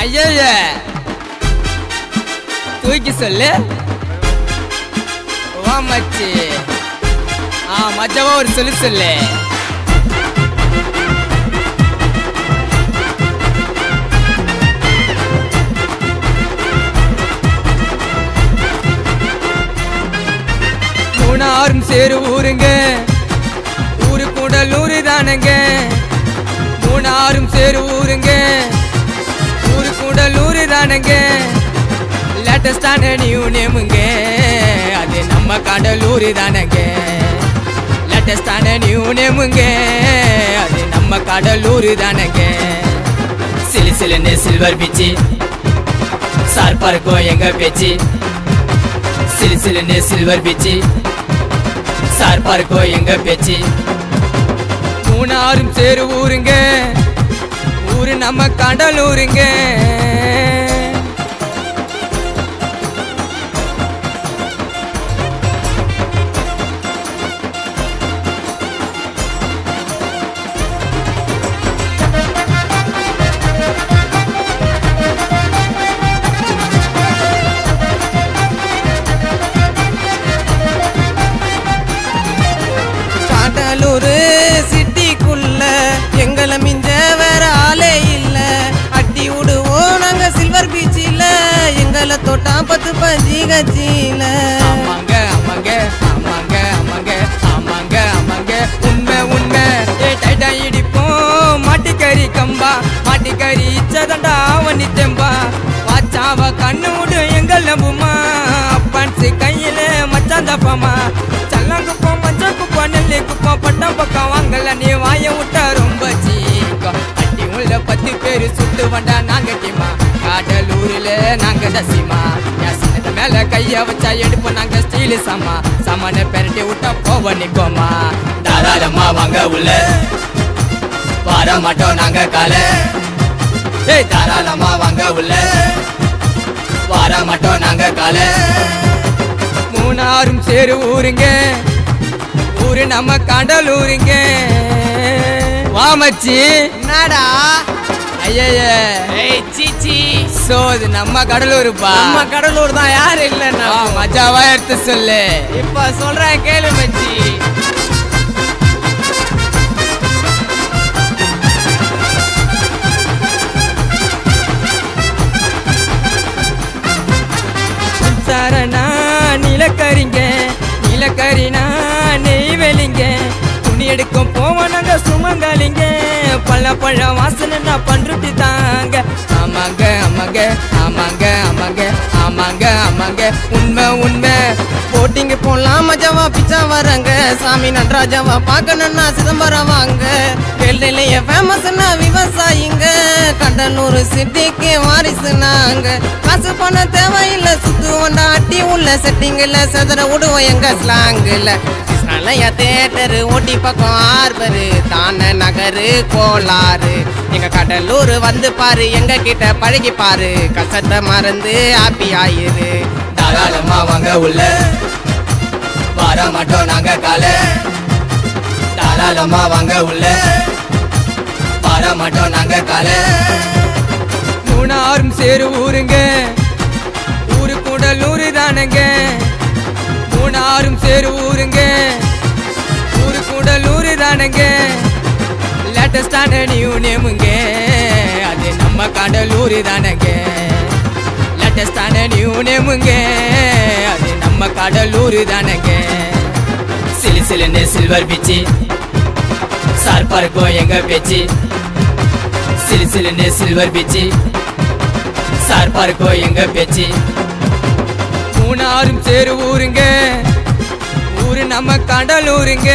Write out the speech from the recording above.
ஐயா தூக்கி சொல்லு வா மச்சி மஜாவா ஒரு சொல்லு மூணாறும் சேரு ஊருங்க ஊரு கூடலூரு தானுங்க மூணாறும் சேரு ஊருங்க ஊரு கூடலூரு தானுங்க லேட்டஸ்டான நியூ நேமுங்க அது நம்ம கடலூரு தானுங்க லேட்டஸ்டான நியூ நேமுங்க அது நம்ம கடலூரு தானுங்க சிலுசிலுன்னு சில்வர் பீச்சு சார்பா இருக்கும் எங்க பேச்சு சிலுசிலுன்னு சில்வர் பீச்சு சார்பா இருக்கும் எங்க பேச்சு மூணாறும் சேரு ஊருங்க ஊரு நம்ம கடலூருங்க கடலூரு சிட்டிக்குள்ள எங்களை மிஞ்ச வேற ஆளே இல்ல அட்டி விடுவோம் நாங்க சில்வர் பீச்சில் எங்களை தொட்டா 10 பஞ்சி கட்சியில ஆமாங்க ஆமாங்க ஆமாங்க ஆமாங்க ஆமாங்க ஆமாங்க உண்மை உண்மை டைட்டா இடிப்போம் மாட்டுக்கறி கம்பா மாட்டுக்கறி இச்சதண்டா வண்டி தெம்பா வாச்சாவ கண்ணு விடு எங்கள் நம்புமா அப்பான்ஸு கையில மச்சான் தப்பாமா சல்லங்குப்போம் மஞ்சள் குப்போம் நெல்லி குப்போம் பட்டம் பக்கம் வாங்கல நீ வாய விட்டா ரொம்ப சீக்கம் அட்டி உள்ள 10 பேரு சுட்டு வண்டா நாங்க டீமா கடலூர்ல நாங்க தசிமா யாசினது மேல கைய வச்சா எடுப்போம் நாங்க ஸ்டீல் சாமா சாமான பெரட்டி விட்டா போவ நிக்கோமா தாராளமா வாங்க உள்ள வர மாட்டோம் நாங்க கால தாராளமா வாங்க உள்ள வர மாட்டோம் நாங்க கால மூணாறும் சேரு ஊருங்க ஊரு நம்ம கடலூருங்க வா மச்சி என்னடா ஐயா சீச்சி சோ இது நம்ம கடலூருப்பா நம்ம கடலூர் தான் யாரு இல்லன்னா மஜாவா எடுத்து சொல்லு இப்ப சொல்றேன் கேளு மச்சி சரணா நிலக்கரிங்க நிலக்கரினா நெய்வேலிங்க துணி எடுக்கும் போவோம் நாங்க சுமங்காலிங்க பழ வாசனை பண்ருட்டி தாங்க ஆமாங்க ஆமாங்க ஆமாங்க ஆமாங்க ஆமாங்க ஆமாங்க உண்மை உண்மை போட்டிங்க போலாம் மஜாவா பிச்சா வராங்க சாமி நடராஜாவா பார்க்கணும்னா சிதம்பரம் வாங்க வெள்ளையிலேயே ஃபேமஸ்னா விவசாயிங்க கடலூர் சிட்டிக்கு வாரிசு நாங்க காசு பணம் தேவையில்லை சுத்துவோண்டா அட்டி உள்ள செட்டிங்கில் செதற விடுவோம் எங்க ஸ்லாங்கில் கிருஷ்ணாலயா தேட்டரு ஓட்டி பக்கம் ஆர்பரு தான நகரு கோளாறு எங்க கடலூர் வந்து பாரு எங்க கிட்ட பழகி பாரு கஷ்டத்தை மறந்து ஹாப்பி ஆயிரு தாராளமா வாங்க உள்ள வர மாட்டோம் நாங்க கால தாராளமா வாங்க உள்ள வர மாட்டோம் நாங்க கால மூணாறும் சேரு ஊருங்க ஊரு கூடலூரு தானுங்க மூணாறும் சேரு ஊருங்க ஊரு கூடலூரு தானுங்க லேட்டஸ்டான நியூ நேமுங்க அது நம்ம கடலூரு தானுங்க லேட்டஸ்டான நியூ நேமுங்க அது நம்ம கடலூரு தானுங்க சிலுசிலுன்னு சில்வர் பீச்சு சார்பா இருக்கும் எங்க பேச்சு சிலுசிலுன்னு சில்வர் பீச்சு சார்பா இருக்கும் எங்க பேச்சு மூணாறும் சேரு ஊருங்க ஊரு நம்ம கடலூருங்க